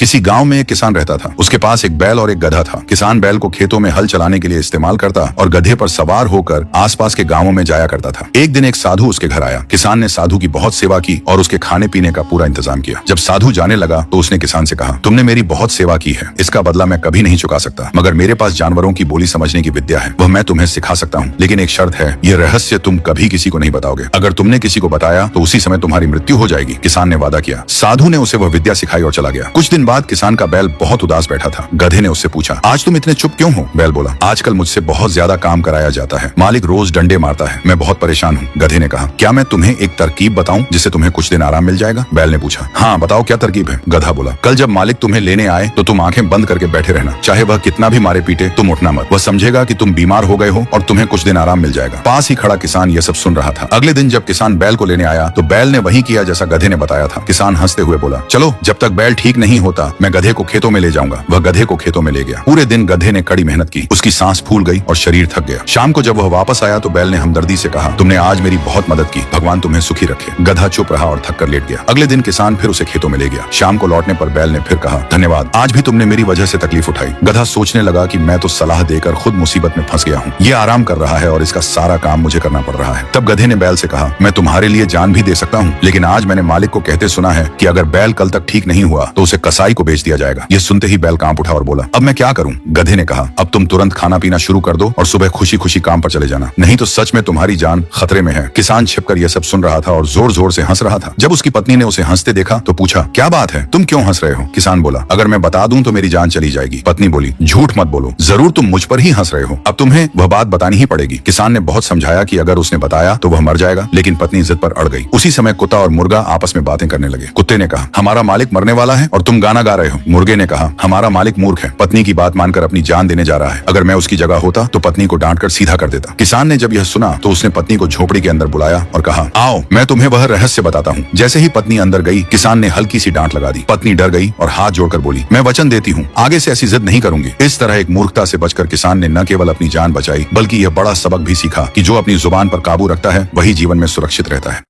किसी गांव में एक किसान रहता था। उसके पास एक बैल और एक गधा था। किसान बैल को खेतों में हल चलाने के लिए इस्तेमाल करता और गधे पर सवार होकर आसपास के गांवों में जाया करता था। एक दिन एक साधु उसके घर आया। किसान ने साधु की बहुत सेवा की और उसके खाने पीने का पूरा इंतजाम किया। जब साधु जाने लगा तो उसने किसान से कहा, तुमने मेरी बहुत सेवा की है, इसका बदला मैं कभी नहीं चुका सकता, मगर मेरे पास जानवरों की बोली समझने की विद्या है, वह मैं तुम्हें सिखा सकता हूँ, लेकिन एक शर्त है, यह रहस्य तुम कभी किसी को नहीं बताओगे। अगर तुमने किसी को बताया तो उसी समय तुम्हारी मृत्यु हो जाएगी। किसान ने वादा किया। साधु ने उसे वह विद्या सिखाई और चला गया। कुछ दिन बाद किसान का बैल बहुत उदास बैठा था। गधे ने उससे पूछा, आज तुम इतने चुप क्यों हो? बैल बोला, आजकल मुझसे बहुत ज्यादा काम कराया जाता है, मालिक रोज डंडे मारता है, मैं बहुत परेशान हूँ। गधे ने कहा, क्या मैं तुम्हें एक तरकीब बताऊं जिससे तुम्हें कुछ दिन आराम मिल जाएगा? बैल ने पूछा, हाँ बताओ, क्या तरकीब है? गधा बोला, कल जब मालिक तुम्हें लेने आए तो तुम आंखें बंद करके बैठे रहना, चाहे वह कितना भी मारे पीटे तुम उठना मत। वह समझेगा कि तुम बीमार हो गए हो और तुम्हें कुछ दिन आराम मिल जाएगा। पास ही खड़ा किसान यह सब सुन रहा था। अगले दिन जब किसान बैल को लेने आया तो बैल ने वही किया जैसा गधे ने बताया था। किसान हंसते हुए बोला, चलो जब तक बैल ठीक नहीं होता मैं गधे को खेतों में ले जाऊंगा। वह गधे को खेतों में ले गया। पूरे दिन गधे ने कड़ी मेहनत की। उसकी सांस फूल गई और शरीर थक गया। शाम को जब वह वापस आया तो बैल ने हमदर्दी से कहा, तुमने आज मेरी बहुत मदद की, भगवान तुम्हें सुखी रखे। गधा चुप रहा और थक कर लेट गया। अगले दिन किसान फिर उसे खेतों में ले गया। शाम को लौटने पर बैल ने फिर कहा, धन्यवाद, आज भी तुमने मेरी वजह से तकलीफ उठाई। गधा सोचने लगा कि मैं तो सलाह देकर खुद मुसीबत में फंस गया हूँ। ये आराम कर रहा है और इसका सारा काम मुझे करना पड़ रहा है। तब गधे ने बैल से कहा, मैं तुम्हारे लिए जान भी दे सकता हूँ, लेकिन आज मैंने मालिक को कहते सुना है कि अगर बैल कल तक ठीक नहीं हुआ तो उसे कसाई को बेच दिया जाएगा। ये सुनते ही बैल कांप उठा और बोला, अब मैं क्या करूँ? गधे ने कहा, अब तुम तुरंत खाना पीना शुरू कर दो और सुबह खुशी खुशी काम पर चले जाना, नहीं तो सच में तुम्हारी जान खतरे में है। किसान छिपकर यह सब सुन रहा था और जोर जोर से हंस रहा था। जब उसकी पत्नी ने उसे हंसते देखा तो पूछा, क्या बात है, तुम क्यों हंस रहे हो? किसान बोला, अगर मैं बता दूं तो मेरी जान चली जाएगी। पत्नी बोली, झूठ मत बोलो, जरूर तुम मुझ पर ही हंस रहे हो, अब तुम्हें वह बात बतानी ही पड़ेगी। किसान ने बहुत समझाया कि अगर उसने बताया तो वह मर जाएगा, लेकिन पत्नी जिद पर अड़ गई। उसी समय कुत्ता और मुर्गा आपस में बातें करने लगे। कुत्ते ने कहा, हमारा मालिक मरने वाला है और तुम गाना गा रहे हो। मुर्गे ने कहा, हमारा मालिक मूर्ख है, पत्नी की बात मानकर अपनी जान देने जा रहा है, अगर मैं उसकी जगह होता तो पत्नी को डांट कर सीधा कर देता। किसान ने जब यह सुना तो उसने पत्नी को झोपड़ी के अंदर बुलाया और कहा, आओ मैं तुम्हें वह रहस्य बताता हूँ। जैसे ही पत्नी अंदर गई, किसान ने हल्की सी डांट लगा दी। पत्नी डर गई और हाथ जोड़कर बोली, मैं वचन देती हूँ, आगे से ऐसी जिद नहीं करूंगी। इस तरह एक मूर्खता से बचकर किसान ने न केवल अपनी जान बचाई, बल्कि यह बड़ा सबक भी सीखा कि जो अपनी जुबान पर काबू रखता है वही जीवन में सुरक्षित रहता है।